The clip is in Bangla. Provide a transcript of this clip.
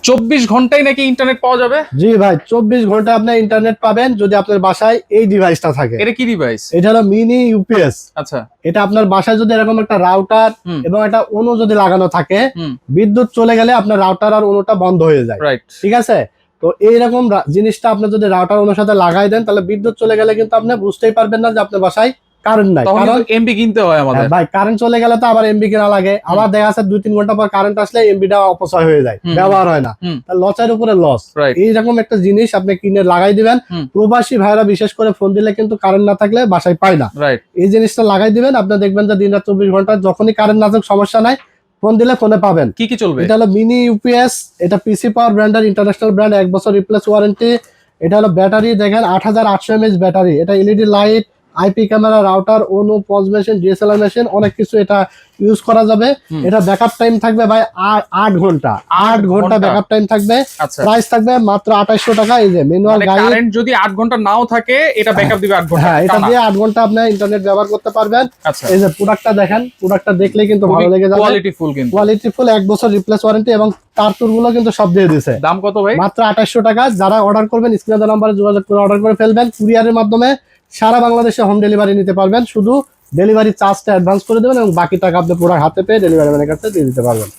24 ঘন্টাই নাকি ইন্টারনেট পাওয়া যাবে? জি ভাই, 24 ঘন্টা আপনি ইন্টারনেট পাবেন যদি আপনার বাসায় এই ডিভাইসটা থাকে। এটা কি ডিভাইস? এটা হলো মিনি ইউপিএস। আচ্ছা। এটা আপনার বাসায় যদি এরকম একটা রাউটার এবং একটা অনু যদি লাগানো থাকে, বিদ্যুৎ চলে গেলে আপনার রাউটার আর অনুটা বন্ধ হয়ে যায়। রাইট। ঠিক আছে, তো এইরকম জিনিসটা আপনি যদি রাউটার অনুর সাথে লাগাই দেন, তাহলে বিদ্যুৎ চলে গেলে কিন্তু আপনি বুঝতেই পারবেন না যে আপনার বাসায় কারেন্ট নাই। কারণ এমবি কিনতে হয় আমাদের। ভাই কারেন্ট চলে গেলে তো আবার এমবি কেনা লাগে, আবার দেখা যাচ্ছে 2-3 ঘন্টা পর কারেন্ট আসলে এমবিটা অপচয় হয়ে যায়, ব্যবহার হয় না, লসের উপরে লস। এইরকম একটা জিনিস আপনি কিনে লাগাই দিবেন। প্রবাসী ভাইরা বিশেষ করে ফোন দিলে কিন্তু কারেন্ট না থাকলে বাসায় পায় না, এই জিনিসটা লাগাই দিবেন। আপনি দেখবেন যে দিন-রাত 24 ঘন্টা যখনই কারেন্ট না থাকুক সমস্যা নাই, ফোন দিলে ফোনে পাবেন। কি কি চলবে? এটা হলো মিনি ইউপিএস, এটা পিসি পাওয়ার ব্র্যান্ডের ইন্টারন্যাশনাল ব্র্যান্ড, 1 বছর রিপ্লেস ওয়ারেন্টি। এটা হলো ব্যাটারি দেখেন 8800 mAh ব্যাটারি। এটা LED light, IP camera, router, ONU, POS machine, DSLR machine, অনেক কিছু এটা ইউজ করা যাবে। এটা ব্যাকআপ টাইম থাকবে ভাই 8 ঘন্টা। 8 ঘন্টা ব্যাকআপ টাইম থাকবে। প্রাইস থাকবে মাত্র 2800 টাকা। এই যে ম্যানুয়াল গাইড, কারেন্ট যদি 8 ঘন্টা নাও থাকে এটা ব্যাকআপ দিবে 8 ঘন্টা। হ্যাঁ, এটা দিয়ে 8 ঘন্টা আপনি ইন্টারনেট ব্যবহার করতে পারবেন। এই যে প্রোডাক্টটা দেখেন, প্রোডাক্টটা দেখলেই কিন্তু ভালো লেগে যাবে। কোয়ালিটি ফুল 1 বছর রিপ্লেস ওয়ারেন্টি এবং তারতুর গুলো কিন্তু সব দিয়ে দিয়েছে। দাম কত ভাই? মাত্র 2800 টাকা। যারা অর্ডার করবেন স্ক্রিনে দেওয়া নম্বরে যোগাযোগ করে অর্ডার করে ফেলবেন। কুরিয়ারের মাধ্যমে সারা বাংলাদেশে হোম ডেলিভারি নিতে পারবেন। শুধু ডেলিভারি চার্জটা অ্যাডভান্স করে দেবেন এবং বাকি টাকা আপনি পুরো হাতে পেয়ে ডেলিভারি ম্যানের কাছে দিয়ে দিতে পারবেন।